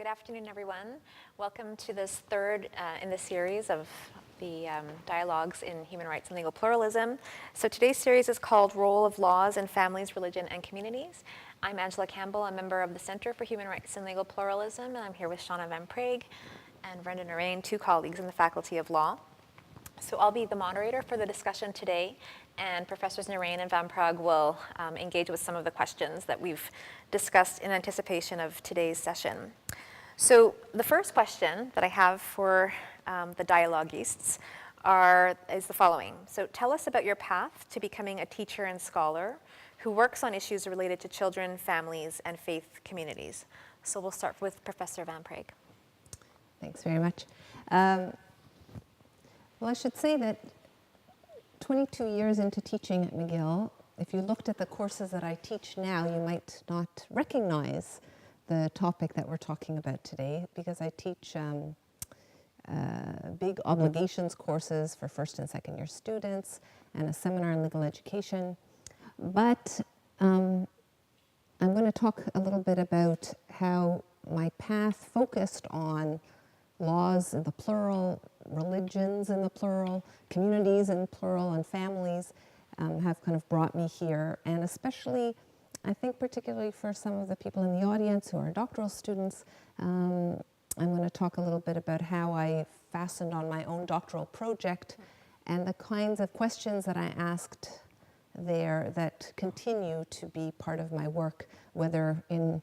Good afternoon, everyone. Welcome to this third in the series of the dialogues in human rights and legal pluralism. So today's series is called Role of Laws in Families, Religion, and Communities. I'm Angela Campbell, a member of the Center for Human Rights and Legal Pluralism, and I'm here with Shauna van Praagh and Vrinda Narain, two colleagues in the Faculty of Law. So I'll be the moderator for the discussion today, and Professors Narain and van Praagh will engage with some of the questions that we've discussed in anticipation of today's session. So the first question that I have for the dialoguists is the following. So tell us about your path to becoming a teacher and scholar who works on issues related to children, families, and faith communities. So we'll start with Professor van Praagh. Thanks very much. Well, I should say that 22 years into teaching at McGill, if you looked at the courses that I teach now, you might not recognize the topic that we're talking about today, because I teach big obligations courses for first and second year students and a seminar in legal education. But I'm going to talk a little bit about how my path focused on laws in the plural, religions in the plural, communities in plural, and families have kind of brought me here. And especially, I think particularly for some of the people in the audience who are doctoral students, I'm going to talk a little bit about how I fastened on my own doctoral project and the kinds of questions that I asked there that continue to be part of my work, whether in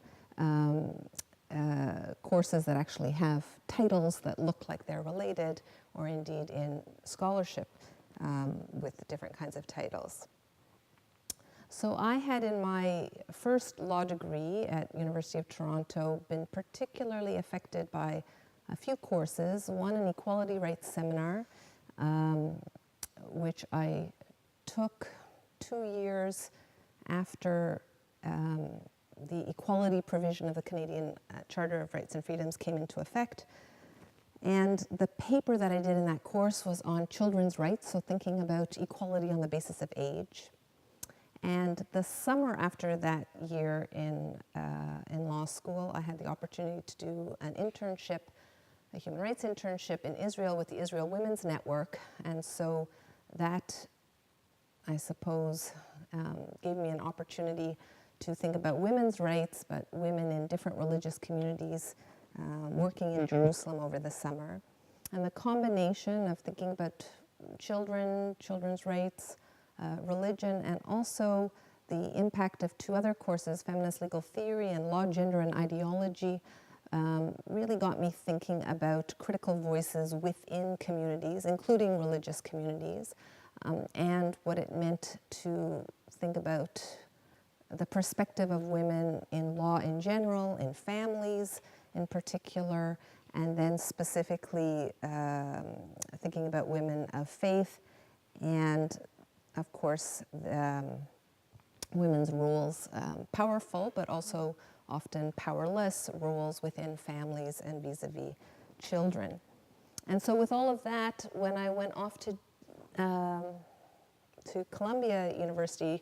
courses that actually have titles that look like they're related, or indeed in scholarship with different kinds of titles. So I had in my first law degree at University of Toronto been particularly affected by a few courses. One, an equality rights seminar, which I took 2 years after the equality provision of the Canadian Charter of Rights and Freedoms came into effect. And the paper that I did in that course was on children's rights, so thinking about equality on the basis of age. And the summer after that year in law school, I had the opportunity to do an internship, a human rights internship in Israel with the Israel Women's Network. And so that, I suppose, gave me an opportunity to think about women's rights, but women in different religious communities working in Jerusalem over the summer. And the combination of thinking about children's rights, religion, and also the impact of two other courses, feminist legal theory and law, gender, and ideology, really got me thinking about critical voices within communities, including religious communities, and what it meant to think about the perspective of women in law in general, in families in particular, and then specifically thinking about women of faith, and of course women's roles, powerful but also often powerless roles within families and vis-a-vis children. And so with all of that, when I went off to Columbia University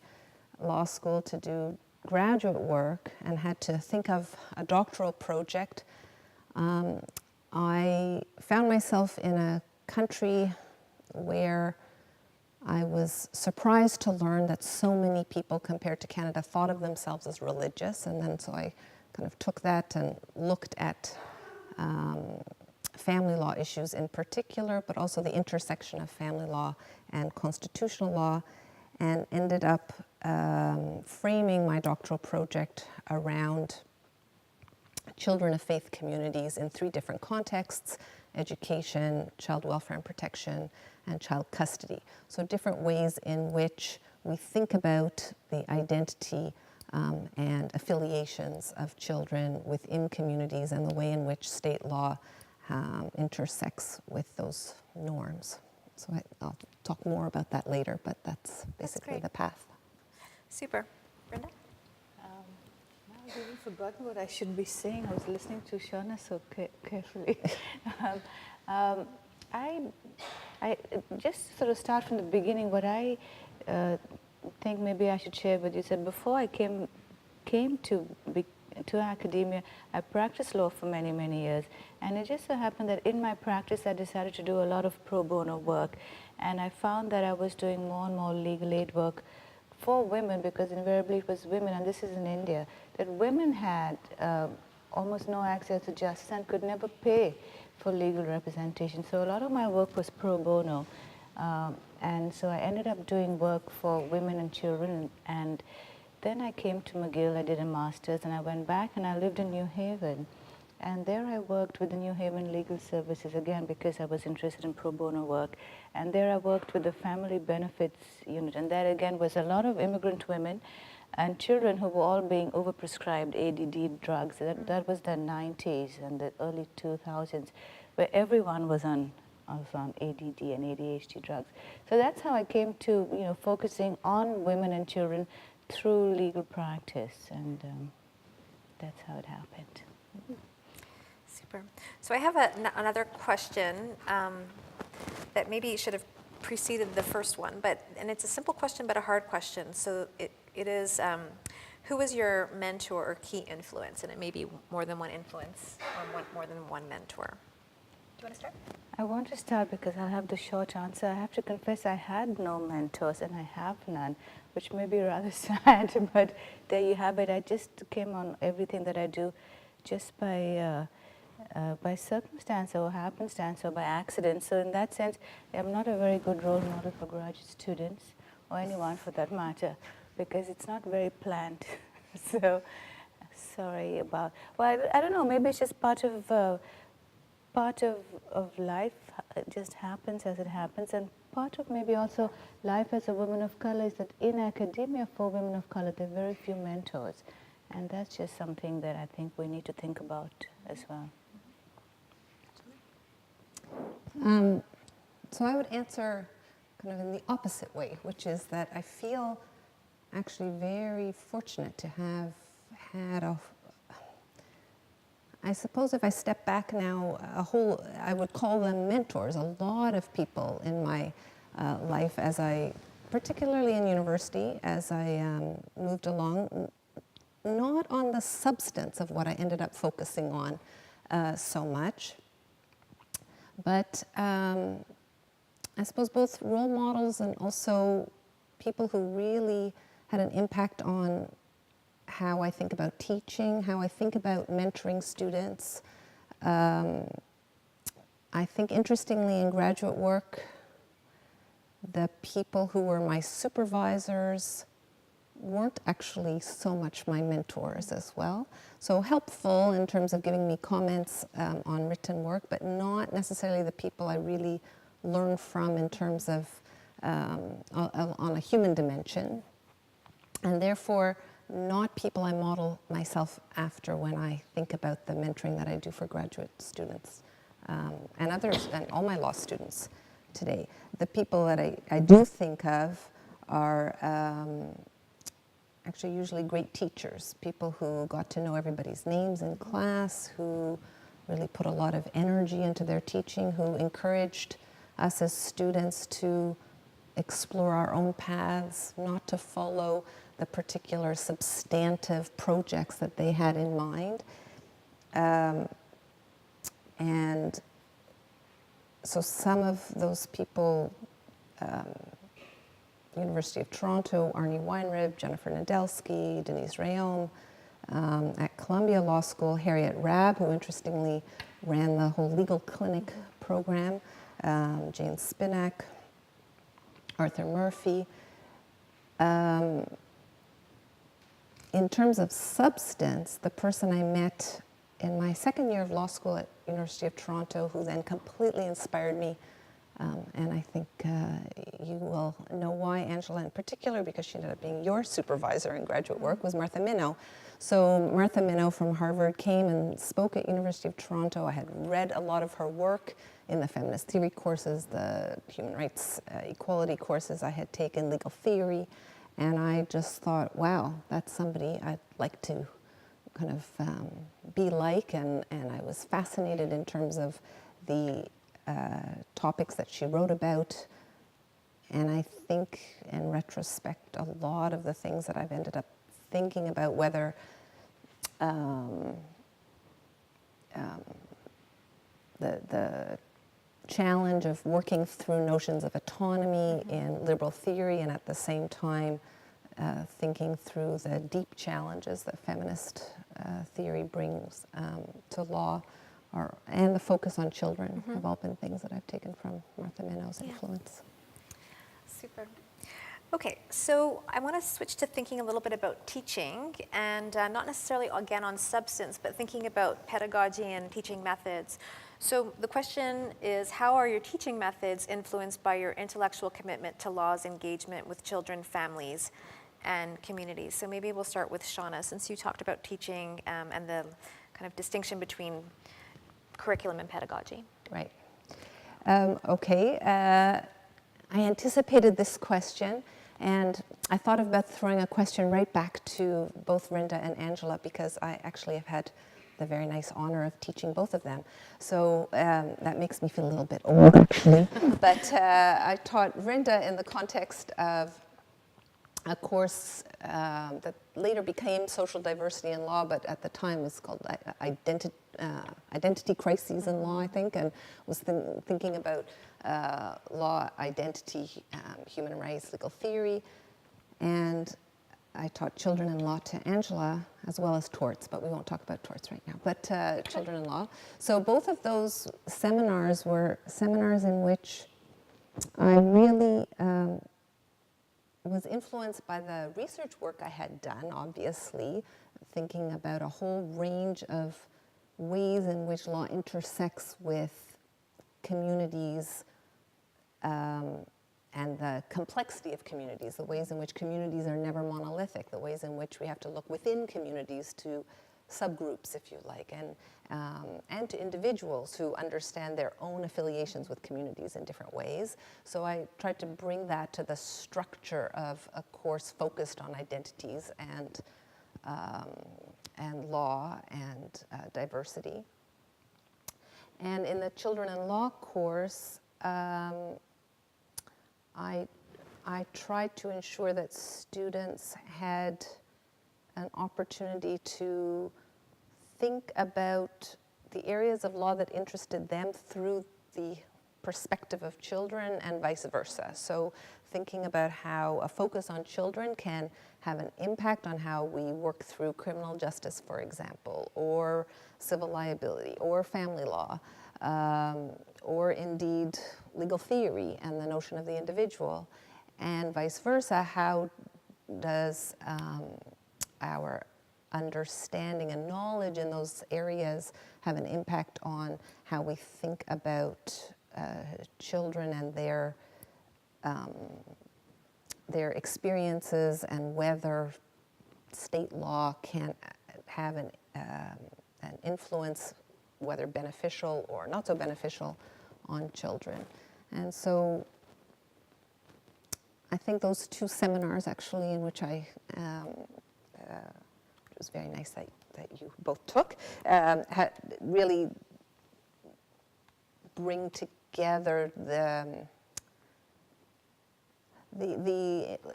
Law School to do graduate work and had to think of a doctoral project, I found myself in a country where I was surprised to learn that so many people compared to Canada thought of themselves as religious, and then so I kind of took that and looked at family law issues in particular, but also the intersection of family law and constitutional law, and ended up framing my doctoral project around children of faith communities in 3 different contexts: education, child welfare and protection, and child custody. So different ways in which we think about the identity and affiliations of children within communities, and the way in which state law intersects with those norms. So I'll talk more about that later, but that's basically the path. Super. Vrinda? Now I've even forgotten what I should be saying. I was listening to Shauna so carefully. I just sort of start from the beginning. What I think maybe I should share with you. So before I came to to academia. I practiced law for many, many years, and it just so happened that in my practice I decided to do a lot of pro bono work, and I found that I was doing more and more legal aid work for women, because invariably it was women, and this is in India, that women had almost no access to justice and could never pay for legal representation. So a lot of my work was pro bono. And so I ended up doing work for women and children, and then I came to McGill, I did a master's, and I went back and I lived in New Haven. And there I worked with the New Haven Legal Services, again, because I was interested in pro bono work. And there I worked with the Family Benefits Unit, and that again was a lot of immigrant women and children who were all being overprescribed ADD drugs. That was the 90s and the early 2000s, where everyone was on ADD and ADHD drugs. So that's how I came to, focusing on women and children through legal practice, and that's how it happened. Super. So I have another question that maybe should have preceded the first one, and it's a simple question but a hard question. So it is, who was your mentor or key influence? And it may be more than one influence or more than one mentor. Do you want to start? I want to start because I'll have the short answer. I have to confess I had no mentors, and I have none, which may be rather sad, but there you have it. I just came on everything that I do just by circumstance or happenstance or by accident. So in that sense, I'm not a very good role model for graduate students, or anyone for that matter, because it's not very planned. So sorry about, well, I don't know, maybe it's just part of life. It just happens as it happens, and part of maybe also life as a woman of color is that in academia for women of color there are very few mentors, and that's just something that I think we need to think about as well. So I would answer kind of in the opposite way, which is that I feel actually very fortunate to have had I suppose if I step back now, I would call them mentors, a lot of people in my life particularly in university, as I moved along, not on the substance of what I ended up focusing on so much, but I suppose both role models and also people who really had an impact on how I think about teaching, how I think about mentoring students. I think interestingly in graduate work, the people who were my supervisors weren't actually so much my mentors as well. So helpful in terms of giving me comments on written work, but not necessarily the people I really learned from in terms of on a human dimension, and therefore not people I model myself after when I think about the mentoring that I do for graduate students and others, and all my law students today. The people that I do think of are actually usually great teachers, people who got to know everybody's names in class, who really put a lot of energy into their teaching, who encouraged us as students to explore our own paths, not to follow the particular substantive projects that they had in mind. And so some of those people, University of Toronto, Arnie Weinrib, Jennifer Nadelsky, Denise Rayom, at Columbia Law School, Harriet Rabb, who interestingly ran the whole legal clinic program, Jane Spinak, Arthur Murphy. In terms of substance, the person I met in my second year of law school at University of Toronto, who then completely inspired me, and I think you will know why, Angela, in particular, because she ended up being your supervisor in graduate work, was Martha Minow. So Martha Minow from Harvard came and spoke at University of Toronto. I had read a lot of her work in the feminist theory courses, the human rights equality courses I had taken, legal theory, and I just thought, wow, that's somebody I'd like to kind of be like, and I was fascinated in terms of the topics that she wrote about, and I think in retrospect a lot of the things that I've ended up thinking about, whether the challenge of working through notions of autonomy in liberal theory, and at the same time thinking through the deep challenges that feminist theory brings to law, and the focus on children have all been things that I've taken from Martha Minow's influence. Super. Okay, so I want to switch to thinking a little bit about teaching, and not necessarily again on substance, but thinking about pedagogy and teaching methods. So the question is, how are your teaching methods influenced by your intellectual commitment to law's engagement with children, families, and communities? So maybe we'll start with Shauna, since you talked about teaching and the kind of distinction between curriculum and pedagogy. Right. Okay. I anticipated this question, and I thought about throwing a question right back to both Vrinda and Angela, because I actually have had the very nice honor of teaching both of them. So that makes me feel a little bit old, actually. But I taught Vrinda in the context of a course that later became Social Diversity in Law, but at the time was called Identity Crises in Law, I think, and was thinking about law, identity, human rights, legal theory. And I taught children in law to Angela, as well as torts, but we won't talk about torts right now, but children in law. So both of those seminars were seminars in which I really was influenced by the research work I had done, obviously, thinking about a whole range of ways in which law intersects with communities and the complexity of communities, the ways in which communities are never monolithic, the ways in which we have to look within communities to subgroups, if you like, and to individuals who understand their own affiliations with communities in different ways. So I tried to bring that to the structure of a course focused on identities and law and diversity. And in the Children in Law course, I tried to ensure that students had an opportunity to think about the areas of law that interested them through the perspective of children and vice versa. So thinking about how a focus on children can have an impact on how we work through criminal justice, for example, or civil liability, or family law, or indeed legal theory and the notion of the individual, and vice versa. How does our understanding and knowledge in those areas have an impact on how we think about children and their experiences, and whether state law can have an influence, whether beneficial or not so beneficial, on children. And so I think those two seminars, actually, in which it was very nice that you both took, really bring together the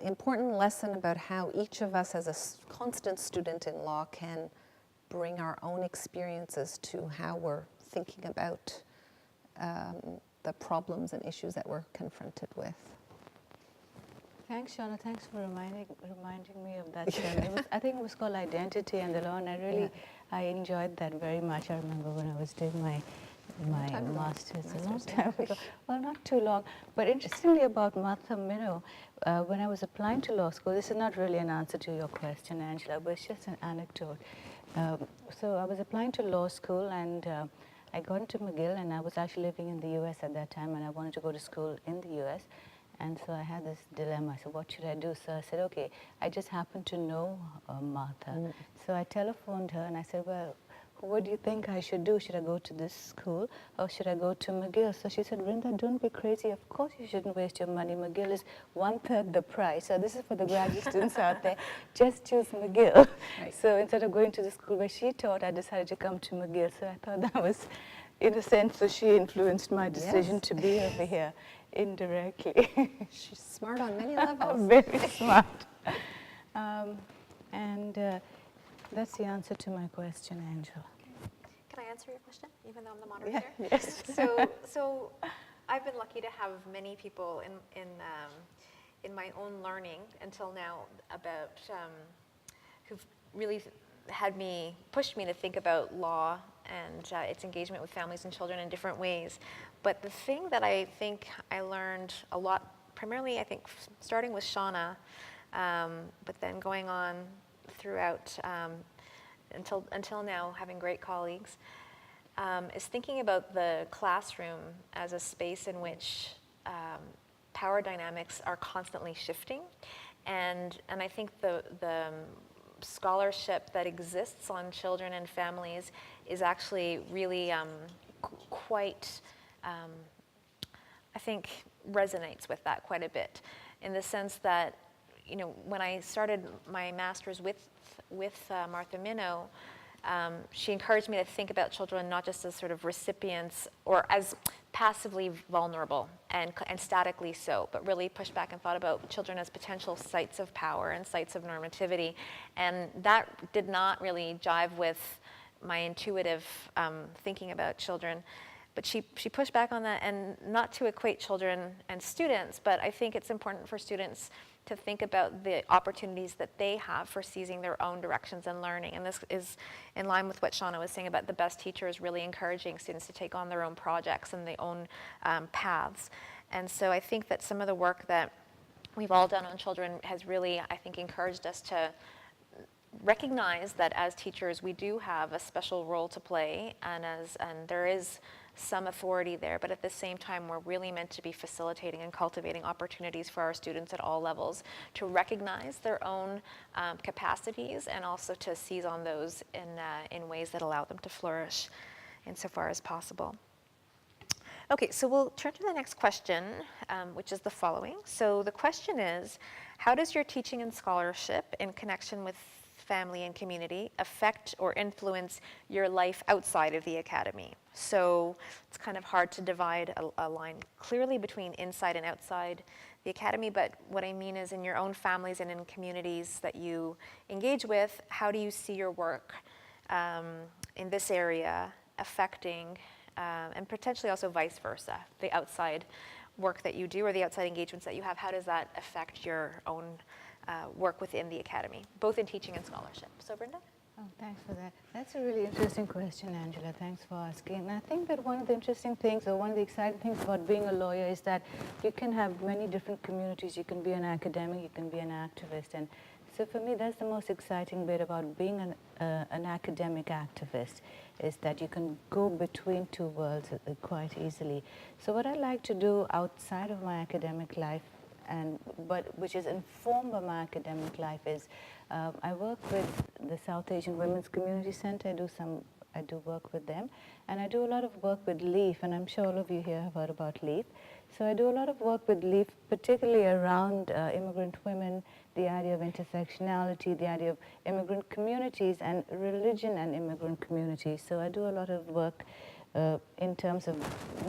important lesson about how each of us as a constant student in law can bring our own experiences to how we're thinking about the problems and issues that we're confronted with. Thanks, Shauna. Thanks for reminding me of that. I think it was called Identity and the Law, and I enjoyed that very much. I remember when I was doing my master's a long time ago. Well, not too long. But interestingly about Martha Minow, when I was applying to law school, this is not really an answer to your question, Angela, but it's just an anecdote. So I was applying to law school, and I got into McGill, and I was actually living in the U.S. at that time, and I wanted to go to school in the U.S., and so I had this dilemma. I said, what should I do? So I said, okay, I just happen to know Martha. So I telephoned her, and I said, well, what do you think I should do? Should I go to this school, or should I go to McGill? So she said, Vrinda, don't be crazy. Of course you shouldn't waste your money. McGill is 1/3 the price. So this is for the graduate students out there. Just choose McGill. Right. So instead of going to the school where she taught, I decided to come to McGill. So I thought that was, in a sense, so she influenced my decision to be over here indirectly. She's smart on many levels. Very smart. That's the answer to my question, Angela. Can I answer your question, even though I'm the moderator? Yeah, yes. So I've been lucky to have many people in my own learning until now about who've really pushed me to think about law and its engagement with families and children in different ways. But the thing that I think I learned a lot, primarily I think starting with Shauna, but then going on throughout until now, having great colleagues, is thinking about the classroom as a space in which power dynamics are constantly shifting. And I think the scholarship that exists on children and families is actually really quite, I think, resonates with that quite a bit, in the sense that, you know, when I started my master's with Martha Minow, she encouraged me to think about children not just as sort of recipients or as passively vulnerable and statically so, but really pushed back and thought about children as potential sites of power and sites of normativity. And that did not really jive with my intuitive thinking about children. But she pushed back on that, and not to equate children and students, but I think it's important for students to think about the opportunities that they have for seizing their own directions and learning. And this is in line with what Shauna was saying about the best teachers really encouraging students to take on their own projects and their own paths. And so I think that some of the work that we've all done on children has really, I think, encouraged us to recognize that as teachers we do have a special role to play, and there is some authority there, but at the same time we're really meant to be facilitating and cultivating opportunities for our students at all levels to recognize their own capacities, and also to seize on those in ways that allow them to flourish insofar as possible. Okay, so we'll turn to the next question, which is the following. So the question is, how does your teaching and scholarship in connection with family and community affect or influence your life outside of the academy? So it's kind of hard to divide a line clearly between inside and outside the academy, but what I mean is in your own families and in communities that you engage with, how do you see your work in this area affecting, and potentially also vice versa, the outside work that you do or the outside engagements that you have, how does that affect your own work within the academy, both in teaching and scholarship? So Vrinda? Oh, thanks for that. That's a really interesting question, Angela. Thanks for asking. And I think that one of the interesting things, or one of the exciting things about being a lawyer, is that you can have many different communities. You can be an academic, you can be an activist. And so for me, that's the most exciting bit about being an academic activist, is that you can go between two worlds quite easily. So what I like to do outside of my academic life, but which is informed by my academic life, is I work with the South Asian Women's Community Center. I do work with them, and I do a lot of work with LEAF, and I'm sure all of you here have heard about LEAF. So I do a lot of work with LEAF, particularly around immigrant women, the idea of intersectionality, the idea of immigrant communities, and religion and immigrant communities. So I do a lot of work in terms of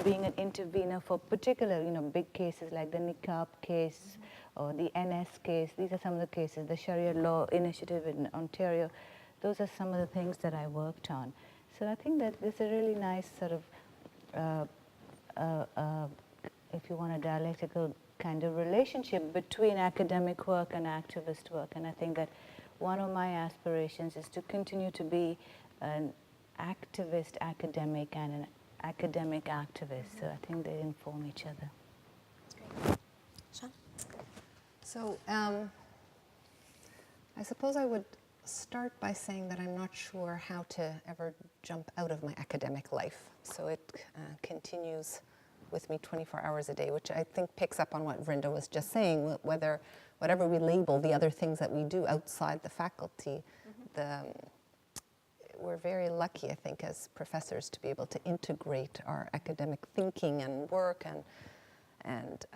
being an intervener for particular, big cases like the niqab case or the NS case. These are some of the cases, the Sharia law initiative in Ontario. Those are some of the things that I worked on. So I think that there's a really nice sort of, if you want, a dialectical kind of relationship between academic work and activist work. And I think that one of my aspirations is to continue to be an activist academic and an academic activist. So I think they inform each other. That's great. Shauna? So I suppose I would start by saying that I'm not sure how to ever jump out of my academic life. So it continues with me 24 hours a day, which I think picks up on what Vrinda was just saying, whatever we label the other things that we do outside the faculty, we're very lucky, I think, as professors to be able to integrate our academic thinking and work and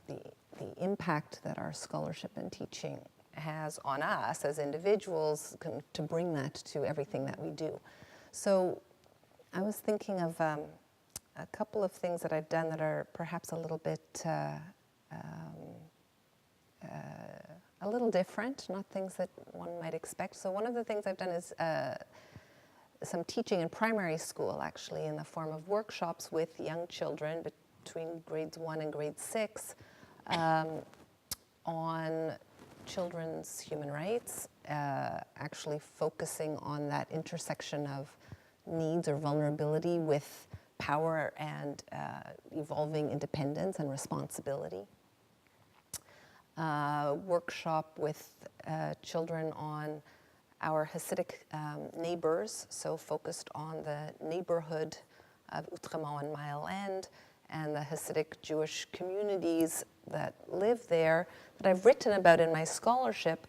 the impact that our scholarship and teaching has on us as individuals, to bring that to everything that we do. So I was thinking of a couple of things that I've done that are perhaps a little bit a little different, not things that one might expect. So one of the things I've done is some teaching in primary school, actually, in the form of workshops with young children between grades 1 and grade 6 on children's human rights, actually focusing on that intersection of needs or vulnerability with power and evolving independence and responsibility. Workshop with children on our Hasidic neighbors, so focused on the neighborhood of Outremont and Mile End and the Hasidic Jewish communities that live there that I've written about in my scholarship,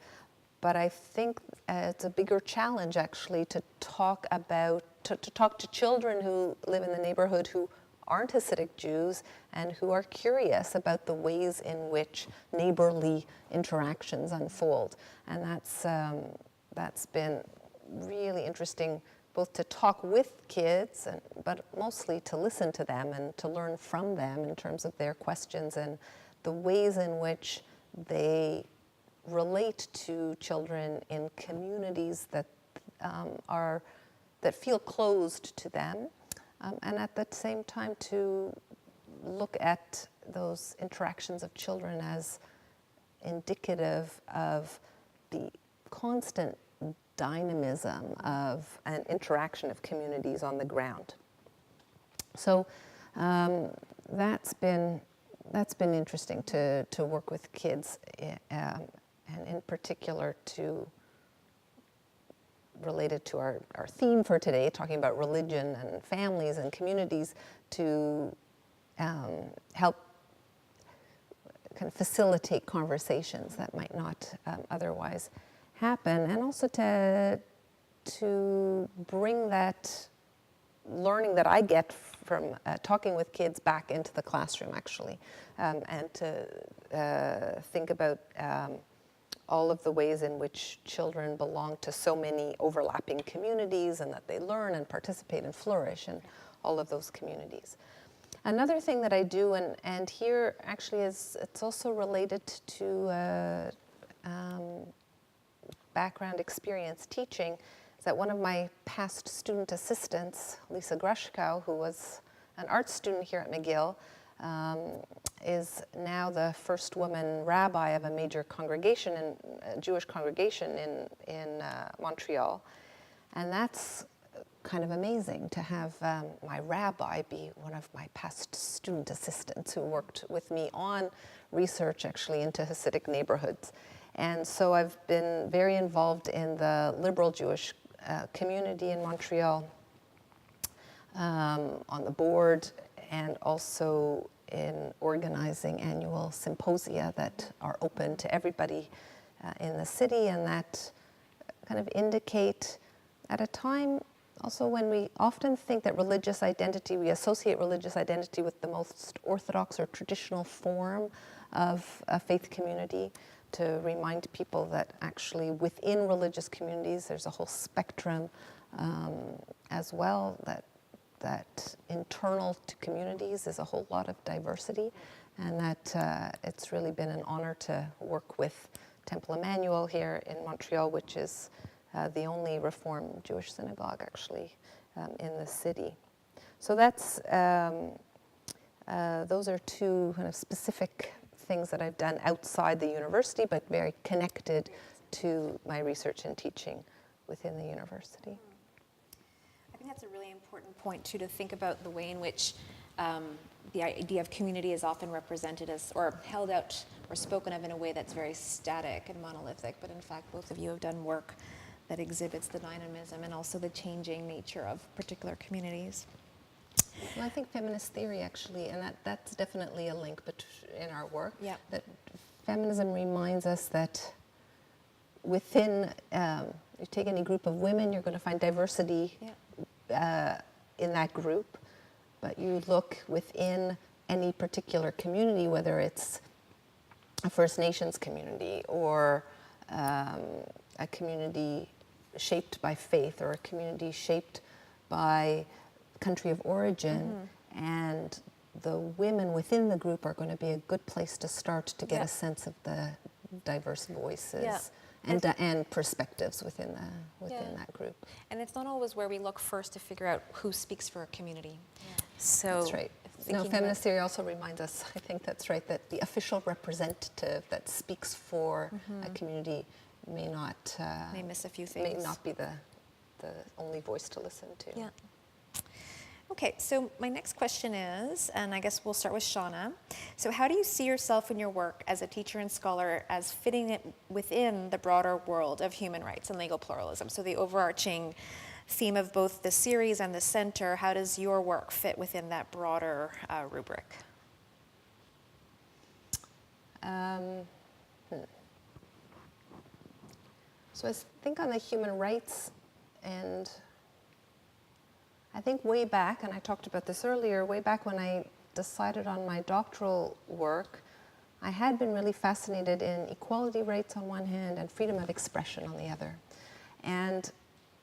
but I think it's a bigger challenge actually to talk to children who live in the neighborhood who aren't Hasidic Jews and who are curious about the ways in which neighborly interactions unfold. And that's been really interesting, both to talk with kids, but mostly to listen to them and to learn from them in terms of their questions and the ways in which they relate to children in communities that that feel closed to them, and at the same time to look at those interactions of children as indicative of the constant dynamism of an interaction of communities on the ground. So that's been interesting to work with kids, and in particular related to our theme for today, talking about religion and families and communities, to help kind of facilitate conversations that might not otherwise happen, and also to bring that learning that I get from talking with kids back into the classroom, actually, and to think about all of the ways in which children belong to so many overlapping communities and that they learn and participate and flourish in all of those communities. Another thing that I do, and here actually it's also related to background experience teaching, is that one of my past student assistants, Lisa Grushkow, who was an art student here at McGill, is now the first woman rabbi of a major congregation, a Jewish congregation in Montreal. And that's kind of amazing to have my rabbi be one of my past student assistants who worked with me on research actually into Hasidic neighborhoods. And so I've been very involved in the liberal Jewish community in Montreal, on the board, and also in organizing annual symposia that are open to everybody in the city, and that kind of indicate at a time also when we often think that religious identity, we associate religious identity with the most orthodox or traditional form of a faith community, to remind people that actually within religious communities there's a whole spectrum as well, that internal to communities is a whole lot of diversity, and that it's really been an honor to work with Temple Emmanuel here in Montreal, which is the only Reform Jewish synagogue actually in the city. So that's those are two kind of specific things that I've done outside the university, but very connected to my research and teaching within the university. I think that's a really important point too, to think about the way in which the idea of community is often represented as, or held out or spoken of in a way that's very static and monolithic, but in fact both of you have done work that exhibits the dynamism and also the changing nature of particular communities. Well, I think feminist theory actually, and that's definitely a link in our work, Yep. that feminism reminds us that within, you take any group of women, you're going to find diversity in that group, but you look within any particular community, whether it's a First Nations community or a community shaped by faith or a community shaped by country of origin, and the women within the group are going to be a good place to start to get a sense of the diverse voices Yeah. and perspectives within that group. And it's not always where we look first to figure out who speaks for a community. So That's right. No, feminist theory also reminds us, I think that's right, that the official representative that speaks for a community may miss a few things. May not be the only voice to listen to. Yeah. Okay, so my next question is, and I guess we'll start with Shauna. So how do you see yourself in your work as a teacher and scholar as fitting it within the broader world of human rights and legal pluralism? So the overarching theme of both the series and the center, how does your work fit within that broader rubric? So I think on the human rights, and I think way back, and I talked about this earlier, way back when I decided on my doctoral work, I had been really fascinated in equality rights on one hand and freedom of expression on the other. And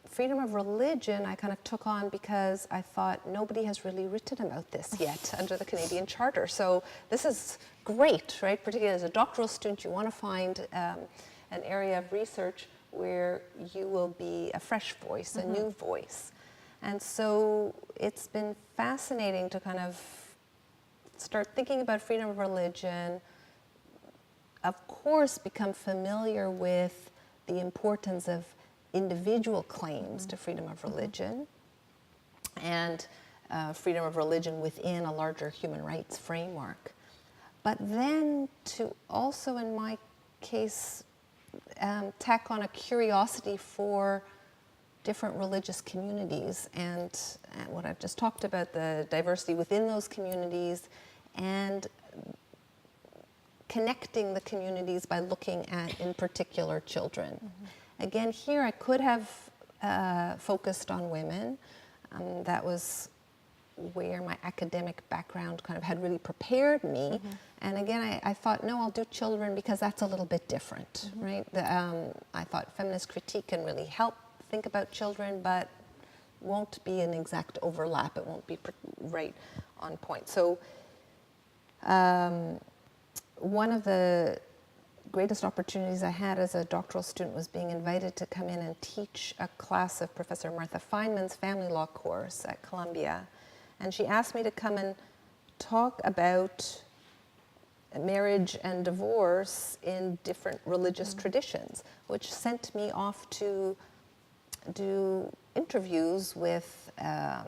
freedom of religion I kind of took on because I thought nobody has really written about this yet under the Canadian Charter. So this is great, right? Particularly as a doctoral student, you want to find an area of research where you will be a fresh voice, a new voice. And so it's been fascinating to kind of start thinking about freedom of religion, of course become familiar with the importance of individual claims to freedom of religion and freedom of religion within a larger human rights framework. But then to also, in my case, tack on a curiosity for different religious communities and what I've just talked about, the diversity within those communities, and connecting the communities by looking at, in particular, children. Again, here I could have focused on women. That was where my academic background kind of had really prepared me. And again, I thought, no, I'll do children because that's a little bit different, right? I thought feminist critique can really help think about children, but won't be an exact overlap. It won't be right on point. So one of the greatest opportunities I had as a doctoral student was being invited to come in and teach a class of Professor Martha Feynman's family law course at Columbia. And she asked me to come and talk about marriage and divorce in different religious traditions, which sent me off to do interviews with a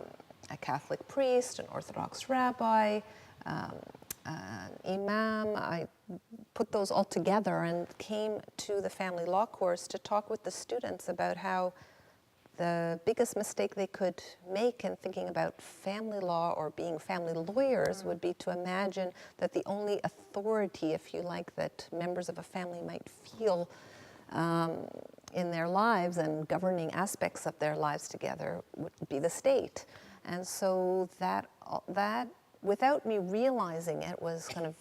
Catholic priest, an Orthodox rabbi, an imam. I put those all together and came to the family law course to talk with the students about how the biggest mistake they could make in thinking about family law or being family lawyers would be to imagine that the only authority, if you like, that members of a family might feel in their lives and governing aspects of their lives together would be the state. And so that without me realizing it, was kind of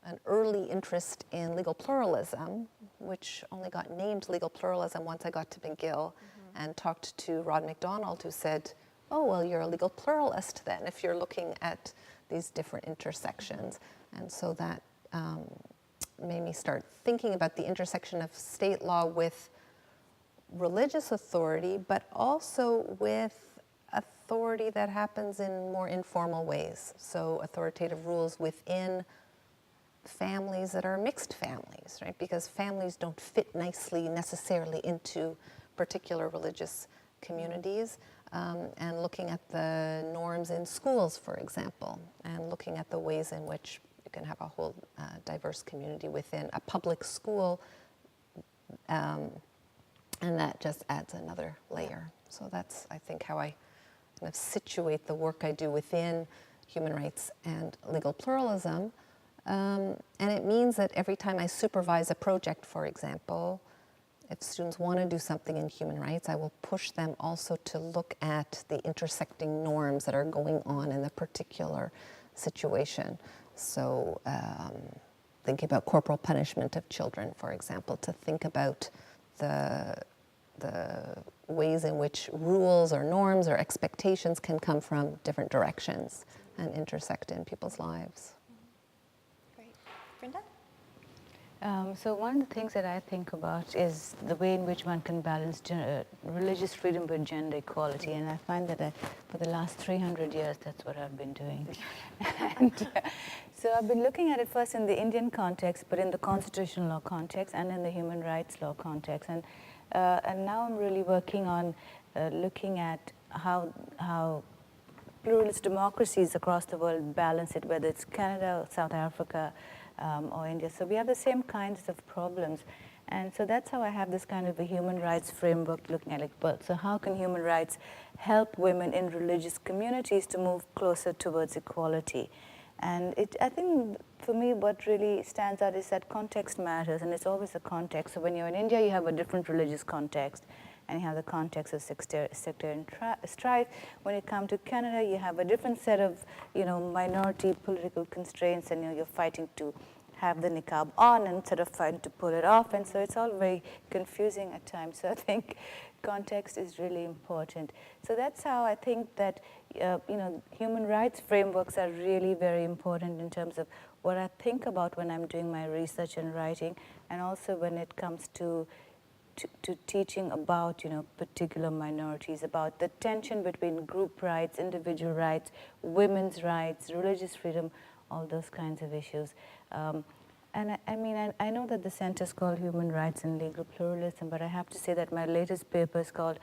an early interest in legal pluralism, which only got named legal pluralism once I got to McGill and talked to Rod MacDonald, who said, oh, well, you're a legal pluralist then, if you're looking at these different intersections. And so that made me start thinking about the intersection of state law with religious authority, but also with authority that happens in more informal ways. So authoritative rules within families that are mixed families, right? Because families don't fit nicely necessarily into particular religious communities, and looking at the norms in schools, for example, and looking at the ways in which you can have a whole diverse community within a public school, and that just adds another layer. So that's, I think, how I kind of situate the work I do within human rights and legal pluralism. And it means that every time I supervise a project, for example, if students want to do something in human rights, I will push them also to look at the intersecting norms that are going on in the particular situation. So thinking about corporal punishment of children, for example, to think about the ways in which rules or norms or expectations can come from different directions and intersect in people's lives. Great. Vrinda? So one of the things that I think about is the way in which one can balance religious freedom with gender equality, and I find that for the last 300 years, that's what I've been doing. And so I've been looking at it first in the Indian context, but in the constitutional law context and in the human rights law context, and now I'm really working on looking at how pluralist democracies across the world balance it, whether it's Canada, South Africa, or India. So we have the same kinds of problems. And so that's how I have this kind of a human rights framework looking at it. But so how can human rights help women in religious communities to move closer towards equality? And I think for me what really stands out is that context matters, and it's always a context. So when you're in India, you have a different religious context, and you have the context of sectarian strife. When you come to Canada, you have a different set of, minority political constraints, and you're fighting to have the niqab on instead of fighting to pull it off, and so it's all very confusing at times. So I think context is really important. So that's how I think that, human rights frameworks are really very important in terms of what I think about when I'm doing my research and writing, and also when it comes to teaching about, particular minorities, about the tension between group rights, individual rights, women's rights, religious freedom, all those kinds of issues. And I know that the center is called Human Rights and Legal Pluralism, but I have to say that my latest paper is called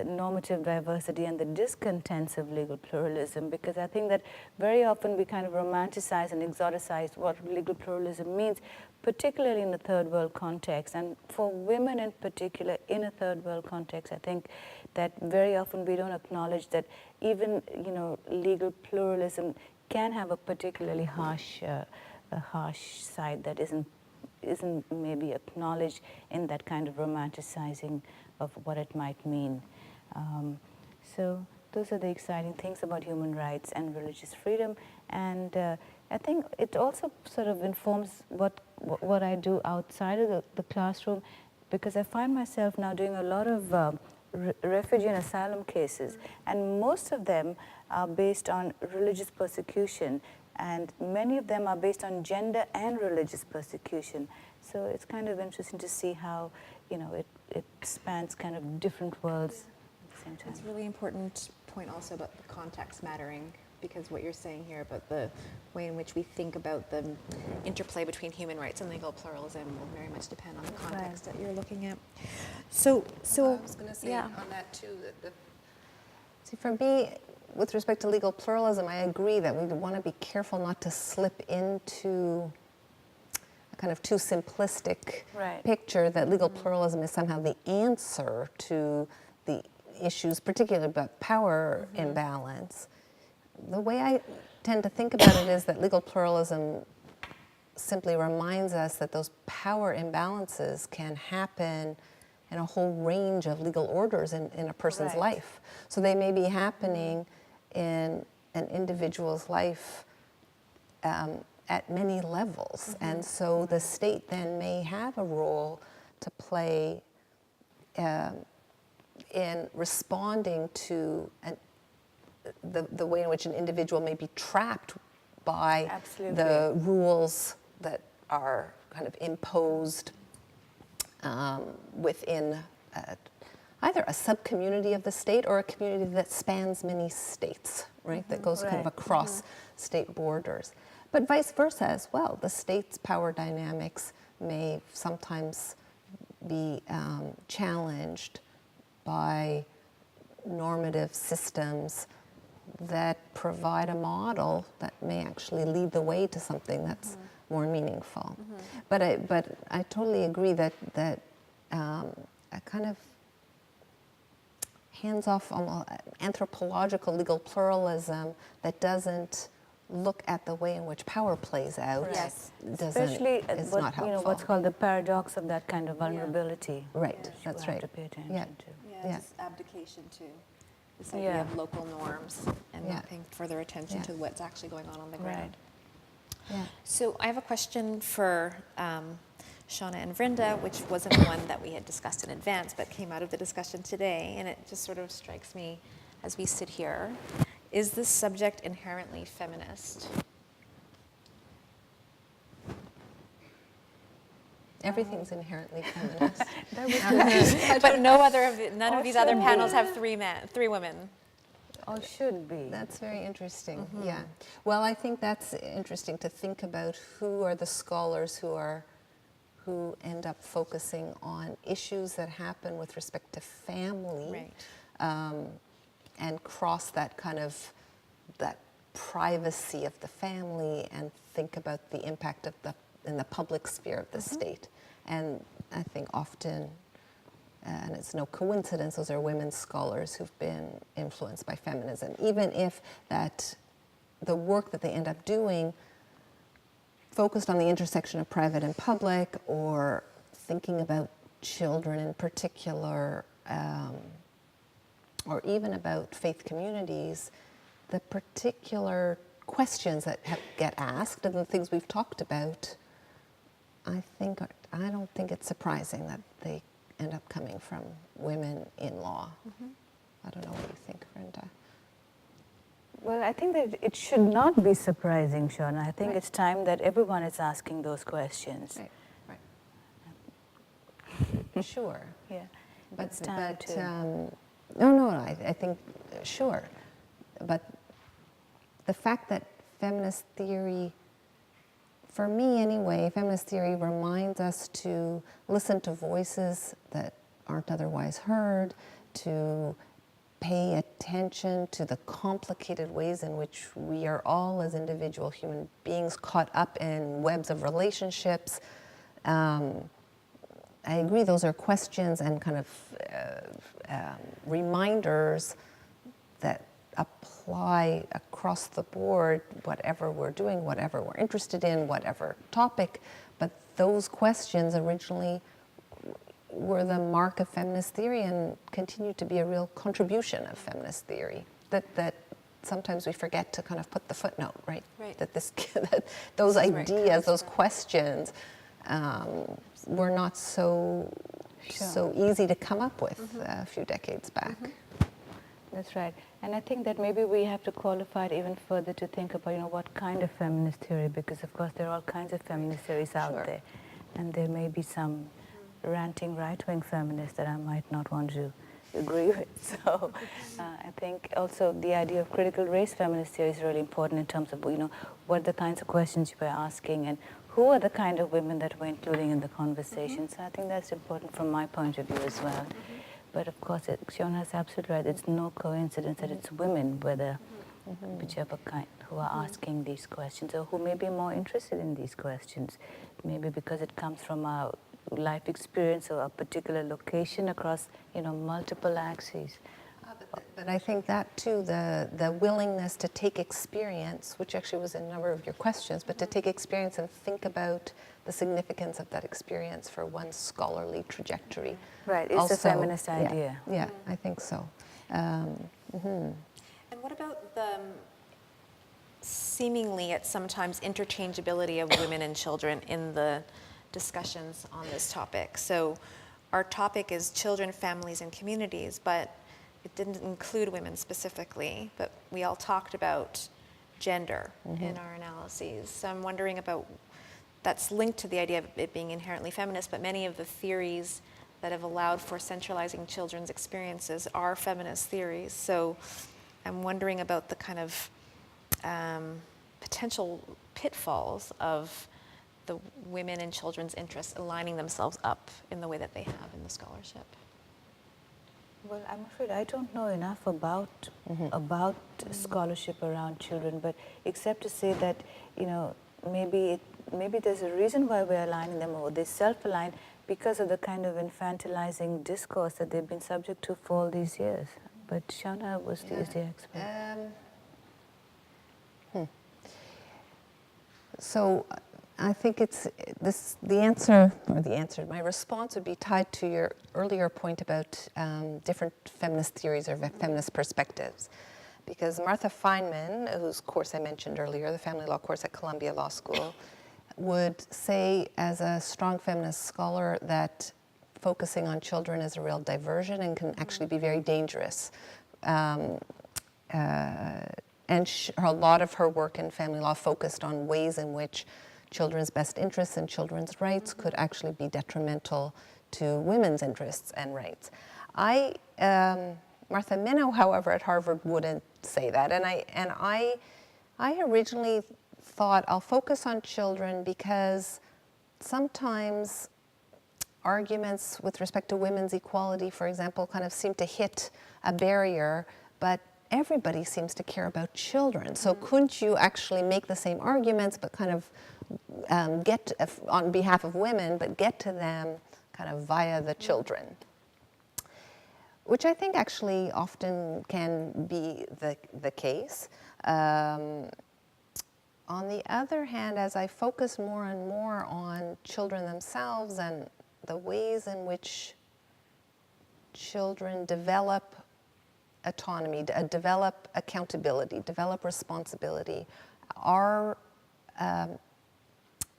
Normative Diversity and the Discontents of Legal Pluralism, because I think that very often we kind of romanticize and exoticize what legal pluralism means, particularly in a third world context. And for women in particular, in a third world context, I think that very often we don't acknowledge that even, legal pluralism can have a particularly harsh side that isn't maybe acknowledged in that kind of romanticizing of what it might mean. So those are the exciting things about human rights and religious freedom, and I think it also sort of informs what I do outside of the classroom, because I find myself now doing a lot of refugee and asylum cases, and most of them are based on religious persecution, and many of them are based on gender and religious persecution. So it's kind of interesting to see how, it spans kind of different worlds at the same time. It's a really important point also about the context mattering, because what you're saying here about the way in which we think about the interplay between human rights and legal pluralism will very much depend on the context that you're looking at. So I was going to say on that too, that see, for me, with respect to legal pluralism, I agree that we want to be careful not to slip into a kind of too simplistic picture that legal pluralism is somehow the answer to the issues, particularly about power imbalance. The way I tend to think about it is that legal pluralism simply reminds us that those power imbalances can happen in a whole range of legal orders in a person's life. So they may be happening in an individual's life at many levels. And so the state then may have a role to play in responding to the way in which an individual may be trapped by the rules that are kind of imposed within either a sub-community of the state or a community that spans many states, right? That goes kind of across state borders. But vice versa as well. The state's power dynamics may sometimes be challenged by normative systems that provide a model that may actually lead the way to something that's more meaningful. But I totally agree that a kind of hands-off anthropological legal pluralism that doesn't look at the way in which power plays out especially is not helpful. what's called the paradox of that kind of vulnerability. Right, that's right. To pay attention to. Just abdication to this idea of local norms and not paying further attention to what's actually going on the ground. So I have a question for Shauna and Vrinda, which wasn't one that we had discussed in advance, but came out of the discussion today, and it just sort of strikes me as we sit here. Is this subject inherently feminist? Everything's inherently feminist. But none of these other panels have three women. Or should be. That's very interesting. Yeah. Well, I think that's interesting to think about who are the scholars who end up focusing on issues that happen with respect to family, and cross that kind of that privacy of the family and think about the impact of in the public sphere of the state. And I think often, and it's no coincidence, those are women scholars who've been influenced by feminism, even if the work that they end up doing focused on the intersection of private and public, or thinking about children in particular, or even about faith communities. The particular questions that get asked and the things we've talked about, I don't think it's surprising that they end up coming from women in law. I don't know what you think, Vrinda. Well, I think that it should not be surprising, Shauna. I think it's time that everyone is asking those questions. Right. Sure. Yeah, But, it's time to... I think, sure. But the fact that feminist theory, for me anyway, feminist theory reminds us to listen to voices that aren't otherwise heard, to pay attention to the complicated ways in which we are all as individual human beings caught up in webs of relationships. I agree, those are questions and kind of reminders that apply across the board, whatever we're doing, whatever we're interested in, whatever topic. But those questions originally were the mark of feminist theory and continue to be a real contribution of feminist theory. That sometimes we forget to kind of put the footnote, right? That that those ideas, those questions, were not so easy to come up with a few decades back. That's right. And I think that maybe we have to qualify it even further to think about, what kind of feminist theory, because of course there are all kinds of feminist theories out there. And there may be some ranting right-wing feminists that I might not want to agree with. So I think also the idea of critical race feminist theory is really important in terms of, what are the kinds of questions you were asking and who are the kind of women that we're including in the conversation. So I think that's important from my point of view as well. But of course, Shauna is absolutely right. It's no coincidence that it's women, whichever kind, who are asking these questions or who may be more interested in these questions. Maybe because it comes from our life experience or a particular location across, multiple axes. But I think that too, the willingness to take experience, which actually was a number of your questions, but to take experience and think about the significance of that experience for one's scholarly trajectory. Right, it's also a feminist idea. Yeah, I think so. And what about the seemingly at sometimes interchangeability of women and children in the discussions on this topic? So our topic is children, families, and communities, but it didn't include women specifically, but we all talked about gender in our analyses. So I'm wondering about, that's linked to the idea of it being inherently feminist, but many of the theories that have allowed for centralizing children's experiences are feminist theories. So I'm wondering about the kind of potential pitfalls of the women and children's interests aligning themselves up in the way that they have in the scholarship. Well, I'm afraid I don't know enough about scholarship around children, but except to say that, maybe there's a reason why we're aligning them, or they self-align because of the kind of infantilizing discourse that they've been subject to for all these years. But Shauna is the expert. So I think my response would be tied to your earlier point about different feminist theories or feminist perspectives. Because Martha Feynman, whose course I mentioned earlier, the family law course at Columbia Law School, would say as a strong feminist scholar that focusing on children is a real diversion and can actually be very dangerous. And a lot of her work in family law focused on ways in which children's best interests and children's rights could actually be detrimental to women's interests and rights. Martha Minow, however, at Harvard wouldn't say that, and I originally thought I'll focus on children because sometimes arguments with respect to women's equality, for example, kind of seem to hit a barrier, but everybody seems to care about children. So couldn't you actually make the same arguments, but kind of get on behalf of women, but get to them kind of via the children? Which I think actually often can be the case. On the other hand, as I focus more and more on children themselves and the ways in which children develop autonomy, develop accountability, develop responsibility, are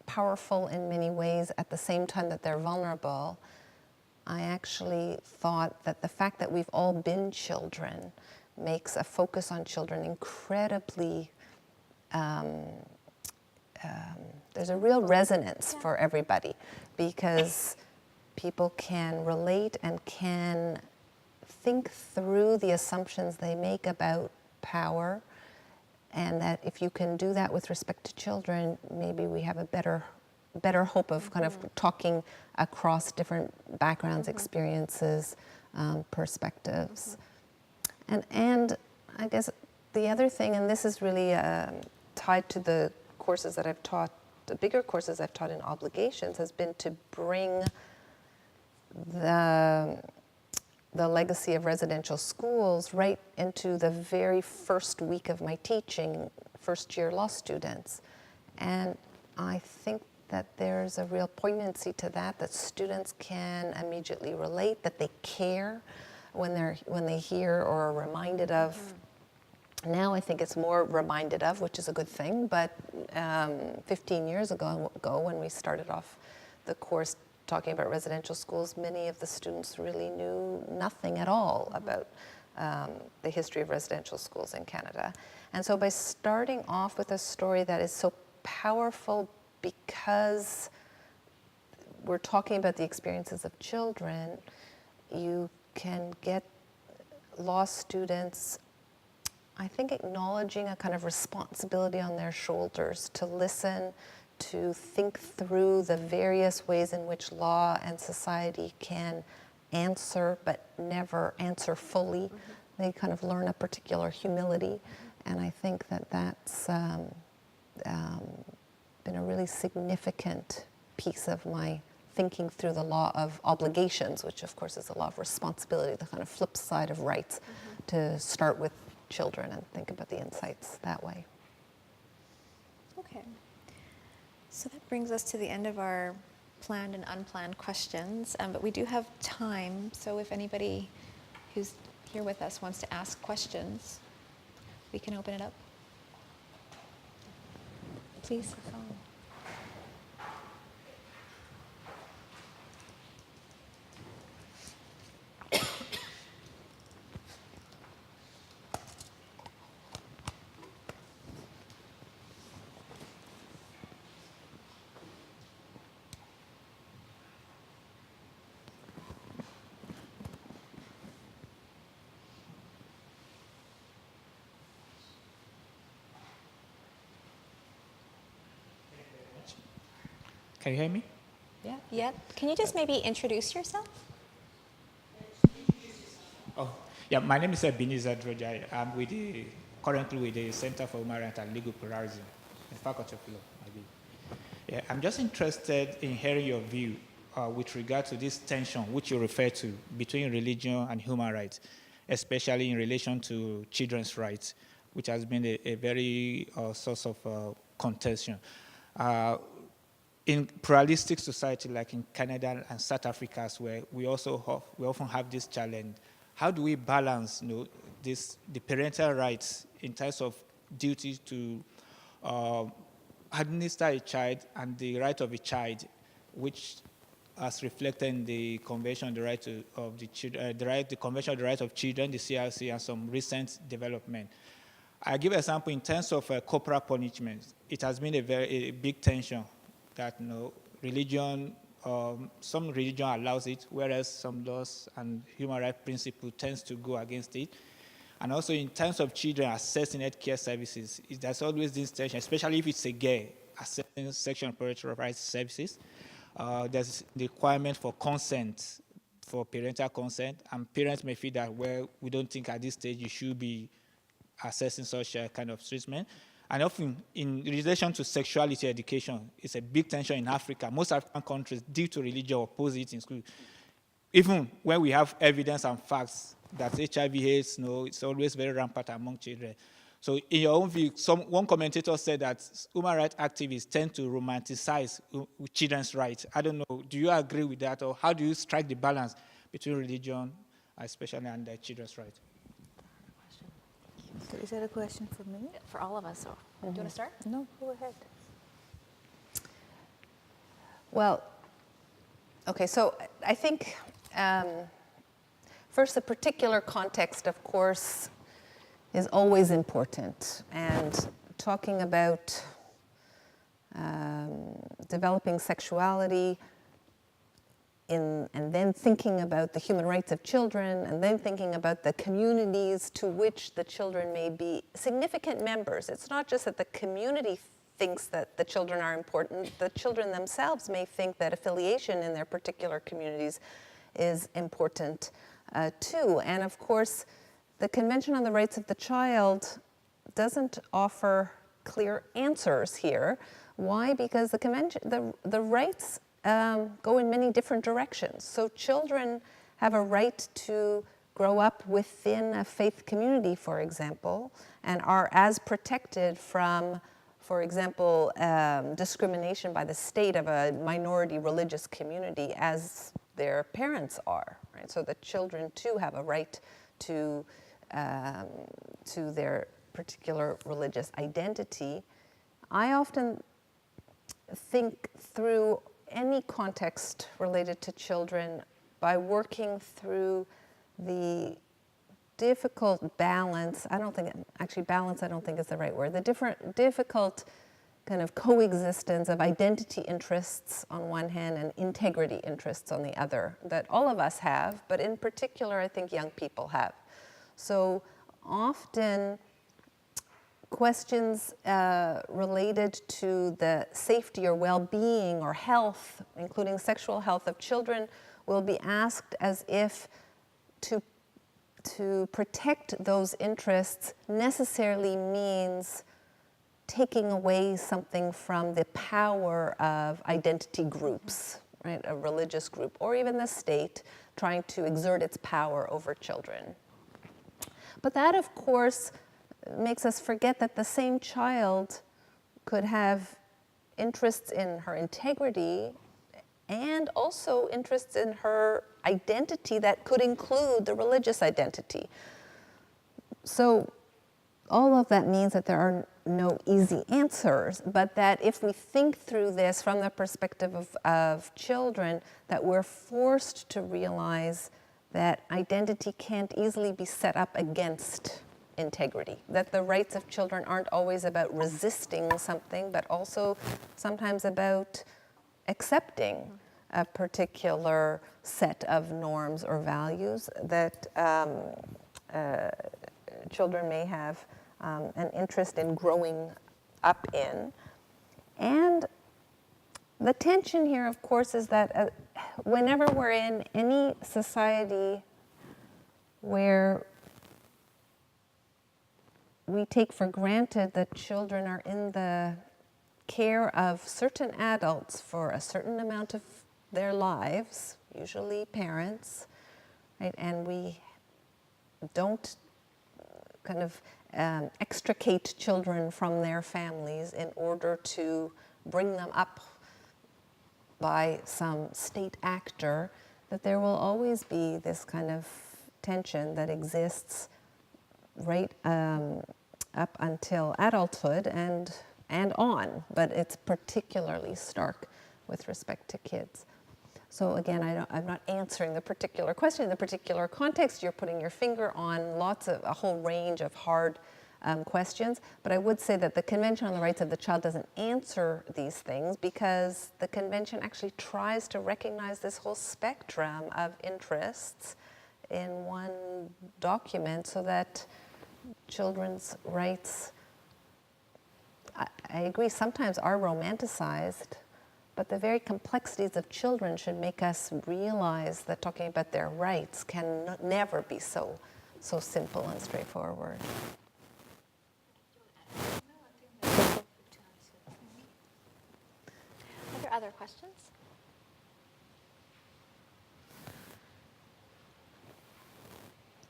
powerful in many ways at the same time that they're vulnerable, I actually thought that the fact that we've all been children makes a focus on children incredibly, there's a real resonance for everybody, because people can relate and can think through the assumptions they make about power, and that if you can do that with respect to children, maybe we have a better hope of kind of talking across different backgrounds, experiences, perspectives. And I guess the other thing, and this is really tied to the courses that I've taught, the bigger courses I've taught in obligations, has been to bring the legacy of residential schools right into the very first week of my teaching, first-year law students. And I think that there's a real poignancy to that students can immediately relate, that they care when they hear or are reminded of. Now I think it's more reminded of, which is a good thing, but 15 years ago when we started off the course talking about residential schools, many of the students really knew nothing at all about the history of residential schools in Canada. And so by starting off with a story that is so powerful because we're talking about the experiences of children, you can get law students, I think, acknowledging a kind of responsibility on their shoulders to listen, to think through the various ways in which law and society can answer, but never answer fully. They kind of learn a particular humility, and I think that that's been a really significant piece of my thinking through the law of obligations, which of course is a law of responsibility, the kind of flip side of rights, to start with children and think about the insights that way. Okay. So that brings us to the end of our planned and unplanned questions, but we do have time, so if anybody who's here with us wants to ask questions, we can open it up. Please. Can you hear me? Yeah. Yeah. Can you just maybe introduce yourself? Oh, yeah. My name is Ebenezer Drojai. I'm currently with the Center for Human Rights and Legal Pluralism in the Faculty of Law. Yeah, I'm just interested in hearing your view with regard to this tension, which you refer to, between religion and human rights, especially in relation to children's rights, which has been a very source of contention. In pluralistic society like in Canada and South Africa as well, we often have this challenge. How do we balance the parental rights in terms of duty to administer a child and the right of a child, which as reflected in the Convention on the Right of the Children, the Convention on the Right of Children, the CRC, and some recent development. I give an example in terms of corporal punishment. It has been a big tension that religion, some religion allows it, whereas some laws and human rights principle tends to go against it. And also in terms of children accessing healthcare services, there's always this tension, especially if it's a girl accessing sexual and reproductive rights services. There's the requirement for consent, for parental consent, and parents may feel that, well, we don't think at this stage you should be accessing such a kind of treatment. And often, in relation to sexuality education, it's a big tension in Africa. Most African countries, due to religion, oppose it in school. Even when we have evidence and facts that HIV/AIDS, it's always very rampant among children. So in your own view, one commentator said that human rights activists tend to romanticize children's rights. I don't know, do you agree with that, or how do you strike the balance between religion, especially, and children's rights? So is that a question for me? For all of us. So, do you want to start? No, go ahead. Well, okay, so I think first, the particular context, of course, is always important. And talking about developing sexuality and then thinking about the human rights of children, and then thinking about the communities to which the children may be significant members. It's not just that the community thinks that the children are important. The children themselves may think that affiliation in their particular communities is important too. And of course, the Convention on the Rights of the Child doesn't offer clear answers here. Why? Because the convention, the rights go in many different directions. So children have a right to grow up within a faith community, for example, and are as protected from, for example, discrimination by the state of a minority religious community as their parents are. Right? So the children too have a right to their particular religious identity. I often think through any context related to children by working through the difficult balance. Balance I don't think is the right word. The difficult kind of coexistence of identity interests on one hand and integrity interests on the other that all of us have, but in particular I think young people have. So often questions related to the safety or well-being or health, including sexual health of children, will be asked as if to protect those interests necessarily means taking away something from the power of identity groups, right? A religious group, or even the state trying to exert its power over children. But that, of course, makes us forget that the same child could have interests in her integrity and also interests in her identity that could include the religious identity. So all of that means that there are no easy answers, but that if we think through this from the perspective of children, that we're forced to realize that identity can't easily be set up against integrity, that the rights of children aren't always about resisting something, but also sometimes about accepting a particular set of norms or values that children may have an interest in growing up in. And the tension here, of course, is that whenever we're in any society where we take for granted that children are in the care of certain adults for a certain amount of their lives, usually parents, right? And we don't kind of extricate children from their families in order to bring them up by some state actor, that there will always be this kind of tension that exists right up until adulthood and on, but it's particularly stark with respect to kids. So again, I'm not answering the particular question. In the particular context, you're putting your finger on a whole range of hard questions. But I would say that the Convention on the Rights of the Child doesn't answer these things because the Convention actually tries to recognize this whole spectrum of interests in one document so that children's rights, I agree, sometimes are romanticized, but the very complexities of children should make us realize that talking about their rights can never be so simple and straightforward. Are there other questions?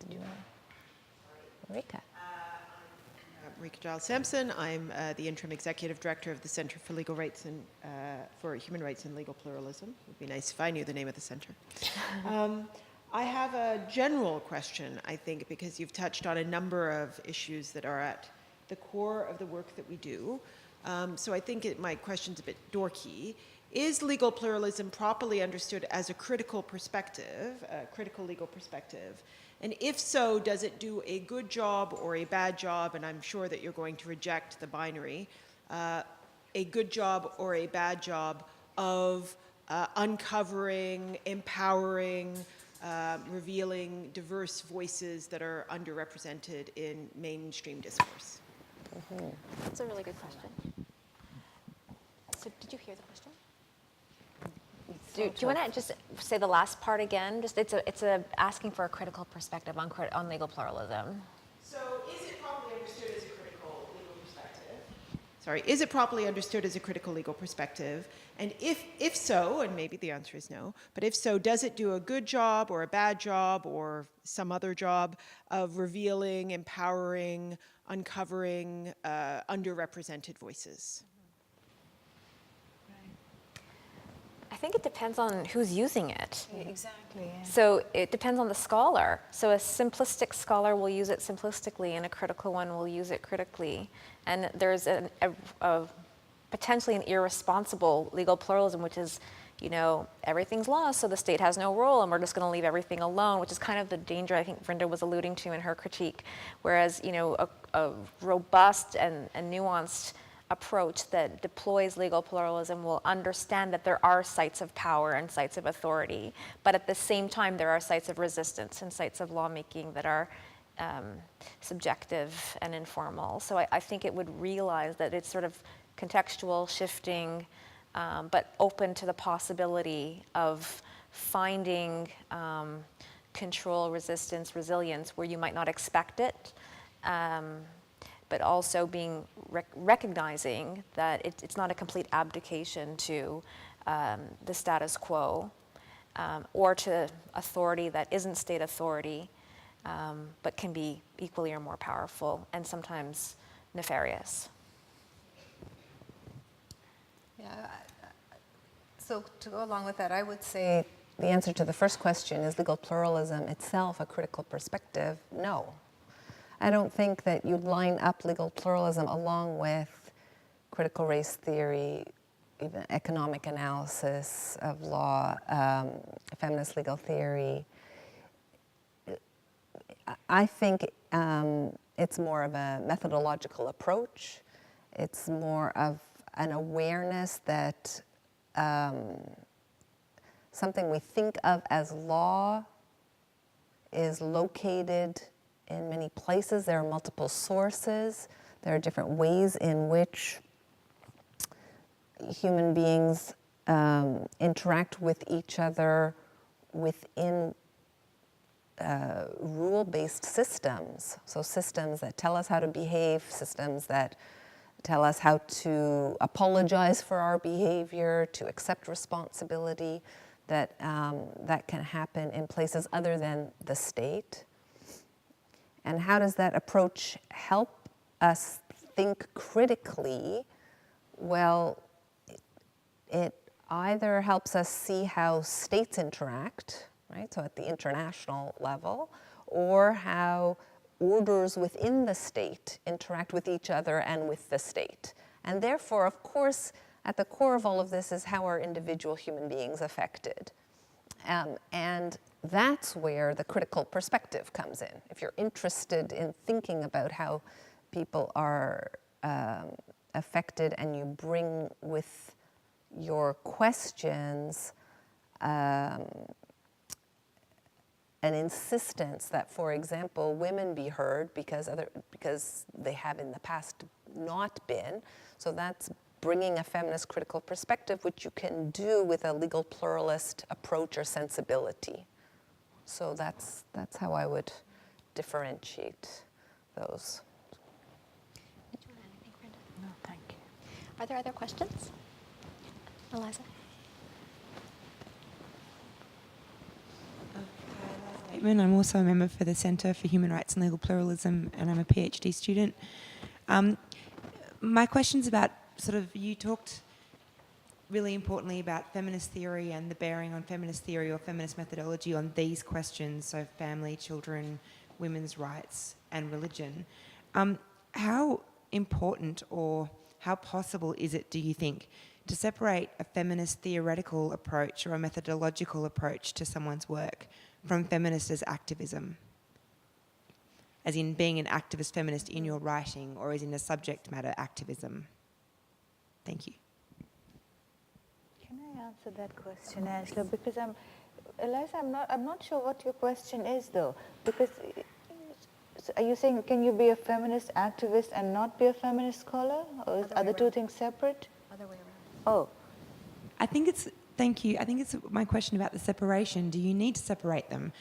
Did you Rika? Rika Giles Sampson. I'm the interim executive director of the Center for Legal Rights and for Human Rights and Legal Pluralism. It would be nice if I knew the name of the center. I have a general question, I think, because you've touched on a number of issues that are at the core of the work that we do. So I think my question's a bit dorky. Is legal pluralism properly understood as a critical perspective, a critical legal perspective? And if so, does it do a good job or a bad job? And I'm sure that you're going to reject the binary. A good job or a bad job of uncovering, empowering, revealing diverse voices that are underrepresented in mainstream discourse? Mm-hmm. That's a really good question. So did you hear the question? Do you want to just say the last part again? Just it's a asking for a critical perspective on legal pluralism. So is it properly understood as a critical legal perspective? Sorry, is it properly understood as a critical legal perspective? And if so, and maybe the answer is no, but if so, does it do a good job or a bad job or some other job of revealing, empowering, uncovering underrepresented voices? I think it depends on who's using it. Exactly. Yeah. So it depends on the scholar. So a simplistic scholar will use it simplistically, and a critical one will use it critically. And there's a potentially an irresponsible legal pluralism, which is, everything's law, so the state has no role, and we're just going to leave everything alone, which is kind of the danger I think Vrinda was alluding to in her critique. Whereas, a robust and nuanced approach that deploys legal pluralism will understand that there are sites of power and sites of authority, but at the same time there are sites of resistance and sites of lawmaking that are subjective and informal. So I think it would realize that it's sort of contextual, shifting, but open to the possibility of finding control, resistance, resilience where you might not expect it, but also recognizing that it's not a complete abdication to the status quo or to authority that isn't state authority, but can be equally or more powerful and sometimes nefarious. Yeah. So to go along with that, I would say the answer to the first question, is legal pluralism itself a critical perspective? No. I don't think that you'd line up legal pluralism along with critical race theory, even economic analysis of law, feminist legal theory. I think it's more of a methodological approach. It's more of an awareness that something we think of as law is located in many places. There are multiple sources. There are different ways in which human beings interact with each other within rule-based systems. So systems that tell us how to behave, systems that tell us how to apologize for our behavior, to accept responsibility, that can happen in places other than the state. And how does that approach help us think critically? Well, it either helps us see how states interact, right, so at the international level, or how orders within the state interact with each other and with the state. And therefore, of course, at the core of all of this is how are individual human beings affected. And that's where the critical perspective comes in. If you're interested in thinking about how people are affected and you bring with your questions an insistence that, for example, women be heard because they have in the past not been. So that's bringing a feminist critical perspective, which you can do with a legal pluralist approach or sensibility. So that's how I would differentiate those. Did you want to add anything, Vrinda? No, thank you. Are there other questions? Eliza? I'm also a member for the Centre for Human Rights and Legal Pluralism, and I'm a PhD student. My question's about you talked really importantly about feminist theory and the bearing on feminist theory or feminist methodology on these questions, so family, children, women's rights, and religion. How important or how possible is it, do you think, to separate a feminist theoretical approach or a methodological approach to someone's work from feminist as activism? As in being an activist feminist in your writing, or as in a subject matter activism? Thank you. Can I answer that question, Angela? Because Eliza, I'm not sure what your question is, though. Because are you saying, can you be a feminist activist and not be a feminist scholar? Or are the two things separate? Other way around. Oh. Thank you. I think it's my question about the separation. Do you need to separate them?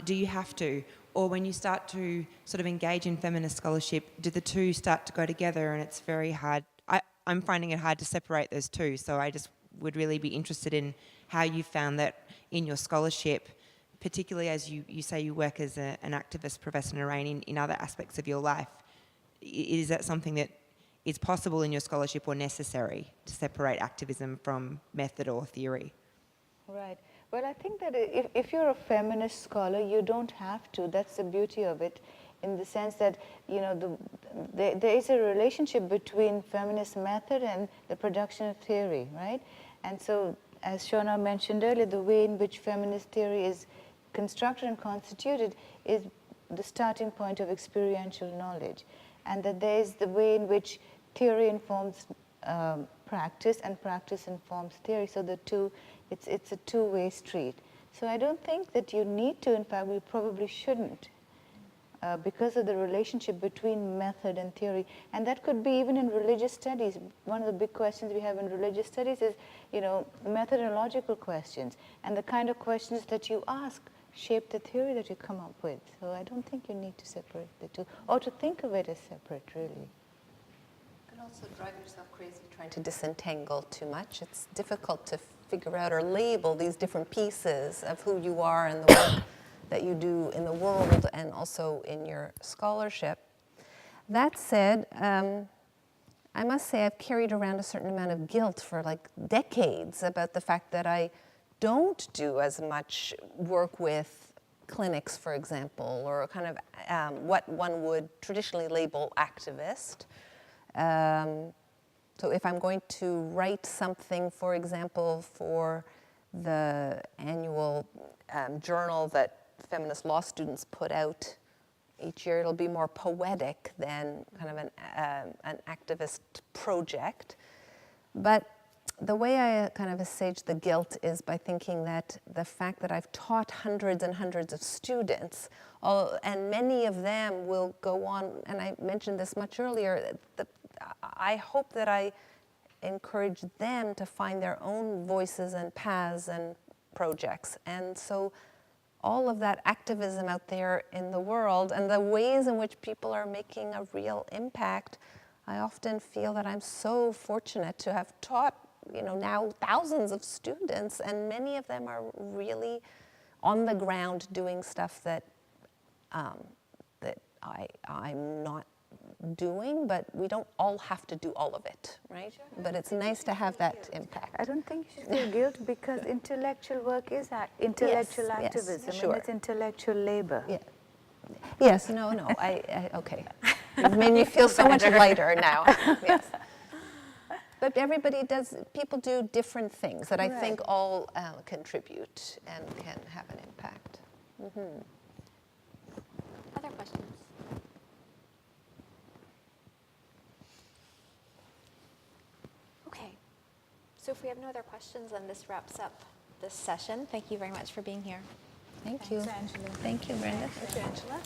Do you have to? Or when you start to engage in feminist scholarship, do the two start to go together and it's very hard? I'm finding it hard to separate those two, so I just would really be interested in how you found that in your scholarship, particularly as you say you work as an activist, Professor Narain, in other aspects of your life. Is that something that is possible in your scholarship or necessary to separate activism from method or theory? Right. Well, I think that if you're a feminist scholar, you don't have to. That's the beauty of it, in the sense that, there is a relationship between feminist method and the production of theory, right? And so, as Shauna mentioned earlier, the way in which feminist theory is constructed and constituted is the starting point of experiential knowledge. And that there is the way in which theory informs practice and practice informs theory. So the two, it's a two-way street. So I don't think that you need to, in fact, we probably shouldn't, because of the relationship between method and theory. And that could be even in religious studies. One of the big questions we have in religious studies is, methodological questions. And the kind of questions that you ask shape the theory that you come up with. So I don't think you need to separate the two, or to think of it as separate, really. You can also drive yourself crazy trying to disentangle too much. It's difficult to figure out or label these different pieces of who you are and the work that you do in the world and also in your scholarship. That said, I must say I've carried around a certain amount of guilt for decades about the fact that I don't do as much work with clinics, for example, or kind of what one would traditionally label activist. So if I'm going to write something, for example, for the annual journal that feminist law students put out each year, it'll be more poetic than kind of an activist project. But the way I kind of assuage the guilt is by thinking that the fact that I've taught hundreds and hundreds of students, and many of them will go on, and I mentioned this much earlier, I hope that I encourage them to find their own voices and paths and projects. And so all of that activism out there in the world and the ways in which people are making a real impact, I often feel that I'm so fortunate to have taught, now thousands of students, and many of them are really on the ground doing stuff that I'm not doing, but we don't all have to do all of it, right? Sure. But it's nice to have that impact. I don't think you should feel guilt, because intellectual work is intellectual activism, yes, sure. and it's intellectual labor. Yeah. Yes, no, I okay. You've made me feel so much lighter now. Yes. But people do different things that I think all contribute and can have an impact. Other questions? So if we have no other questions, then this wraps up this session. Thank you very much for being here. Thank you. Thanks, Angela. Thank you, Brenda. Thank you, Angela.